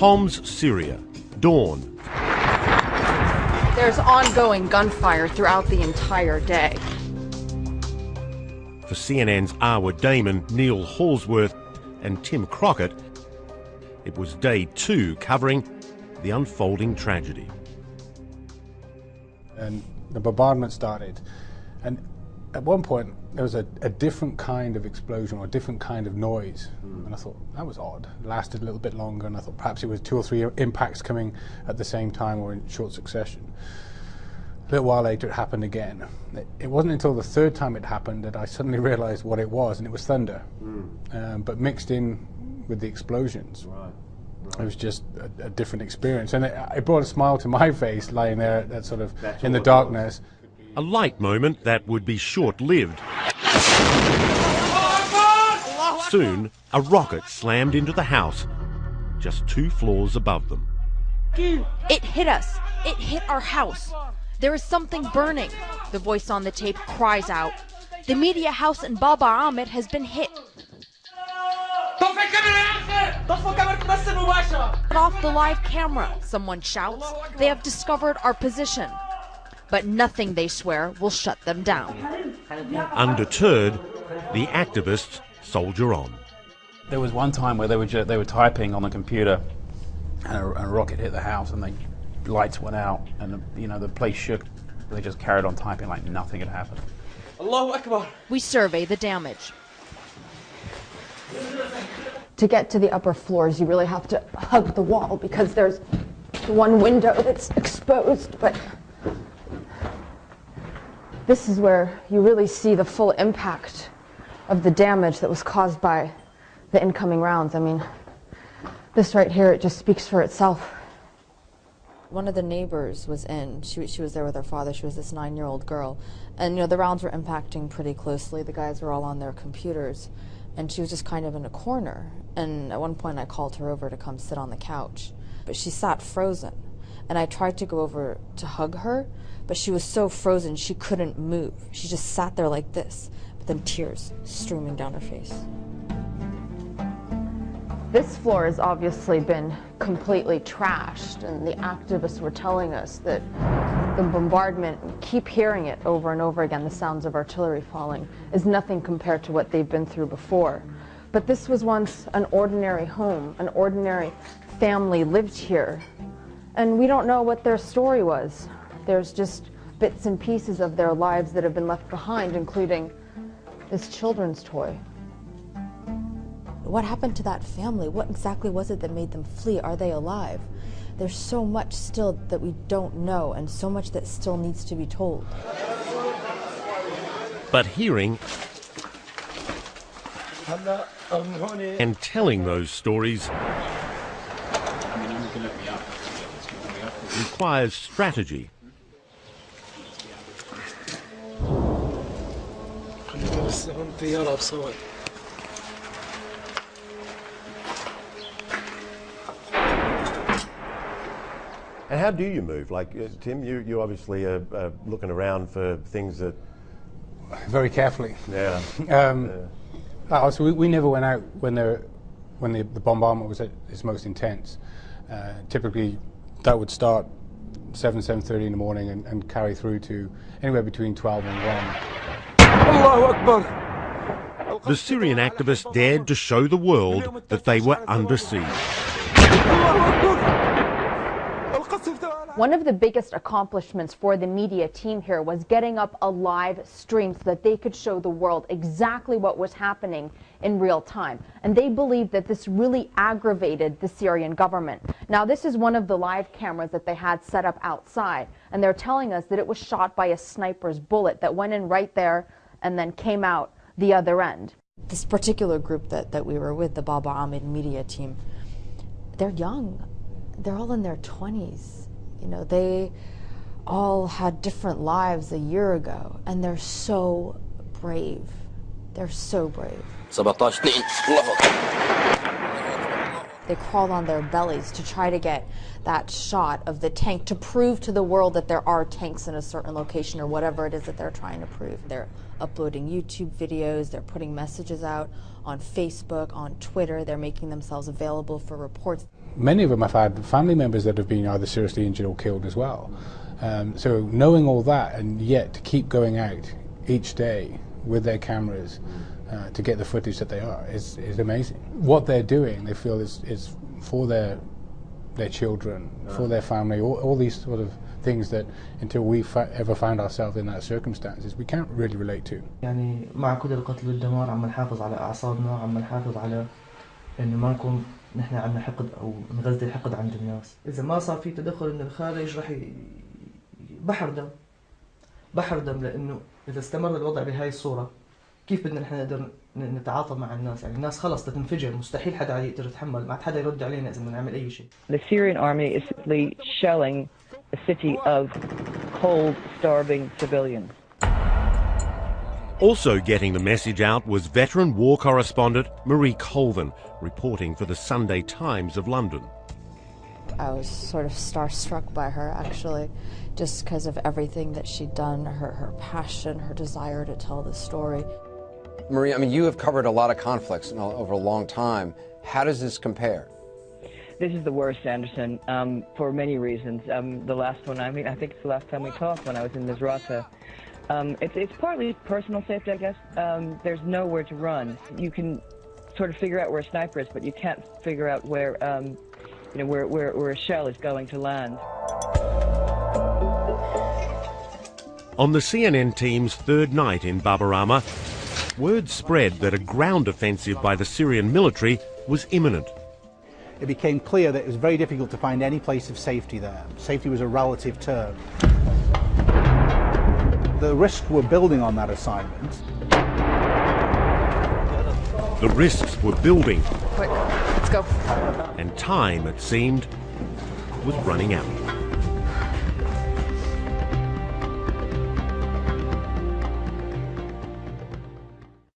Homs, Syria, dawn. There's ongoing gunfire throughout the entire day. For CNN's Arwa Damon, Neil Hallsworth and Tim Crockett, it was day 2 covering the unfolding tragedy. And the bombardment started, and at one point there was a different kind of explosion or a different kind of noise, and I thought that was odd. It lasted a little bit longer, and I thought perhaps it was 2 or 3 impacts coming at the same time or in short succession. A little while later it happened again. It wasn't until the 3rd time it happened that I suddenly realized what it was, and it was thunder, but mixed in with the explosions. Right. It was just a different experience, and it brought a smile to my face lying there that sort of in the darkness. A light moment that would be short-lived. Soon, a rocket slammed into the house, just 2 floors above them. It hit us. It hit our house. There is something burning. The voice on the tape cries out. The media house in Baba Ahmed has been hit. Cut off the live camera, someone shouts. They have discovered our position. But nothing, they swear, will shut them down. Undeterred, the activists soldier on. There was one time where they were typing on the computer, and a rocket hit the house, and the lights went out, and the place shook. They just carried on typing like nothing had happened. Allahu Akbar. We survey the damage. To get to the upper floors, you really have to hug the wall because there's one window that's exposed, but this is where you really see the full impact of the damage that was caused by the incoming rounds. I mean, this right here, it just speaks for itself. One of the neighbors was in. She was there with her father. She was this 9-year-old girl. And, the rounds were impacting pretty closely. The guys were all on their computers. And she was just kind of in a corner. And at one point I called her over to come sit on the couch. But she sat frozen. And I tried to go over to hug her, but she was so frozen she couldn't move. She just sat there like this, but then tears streaming down her face. This floor has obviously been completely trashed, and the activists were telling us that the bombardment, we keep hearing it over and over again, the sounds of artillery falling, is nothing compared to what they've been through before. But this was once an ordinary home, an ordinary family lived here, and we don't know what their story was. There's just bits and pieces of their lives that have been left behind, including this children's toy. What happened to that family? What exactly was it that made them flee? Are they alive? There's so much still that we don't know, and so much that still needs to be told. But hearing and telling those stories requires strategy. And how do you move? Like, Tim, you obviously are looking around for things that... Very carefully. Yeah. So we never went out when the bombardment was at its most intense. Typically, that would start 7:30 in the morning and carry through to anywhere between 12 and 1. Allahu Akbar. The Syrian activists dared to show the world that they were under siege. One of the biggest accomplishments for the media team here was getting up a live stream so that they could show the world exactly what was happening in real time. And they believed that this really aggravated the Syrian government. Now, this is one of the live cameras that they had set up outside, and they're telling us that it was shot by a sniper's bullet that went in right there and then came out the other end. This particular group that we were with, the Baba Ahmed media team, they're young. They're all in their 20s. They all had different lives a year ago, and they're so brave. They're so brave. They crawled on their bellies to try to get that shot of the tank to prove to the world that there are tanks in a certain location or whatever it is that they're trying to prove. They're uploading YouTube videos, they're putting messages out on Facebook, on Twitter, they're making themselves available for reports. Many of them have had family members that have been either seriously injured or killed as well. So knowing all that and yet to keep going out each day with their cameras to get the footage that they are is amazing. What they're doing, they feel is for their children, for their family, all these sort of things that until we ever found ourselves in that circumstances we can't really relate to. يعني مع كل القتل والدمار عم نحافظ على أعصابنا، عم نحافظ على إنه ما نكون نحن عندنا حقد أو نغذي الحقد عند الناس. إذا ما صار في تدخل من الخارج رح بحر دم لأنه إذا استمر الوضع بهاي الصورة كيف بدنا نحن نقدر نتعاطى مع الناس؟ يعني الناس خلص تنفجر، مستحيل حدا يقدر يتحمل، ما حدا يرد علينا إذا بدنا نعمل أي شيء. The Syrian army is simply shelling a city of cold, starving civilians. Also getting the message out was veteran war correspondent Marie Colvin, reporting for the Sunday Times of London. I was sort of starstruck by her, actually, just because of everything that she'd done, her passion, her desire to tell the story. Marie, I mean, you have covered a lot of conflicts over a long time. How does this compare? This is the worst, Anderson, for many reasons. The last one, I think it's the last time we talked when I was in Misrata. It's partly personal safety, I guess. There's nowhere to run. You can sort of figure out where a sniper is, but you can't figure out where, where a shell is going to land. On the CNN team's third night in Babarama, word spread that a ground offensive by the Syrian military was imminent. It became clear that it was very difficult to find any place of safety there. Safety was a relative term. The risks were building on that assignment. The risks were building. Quick, let's go. And time, it seemed, was running out.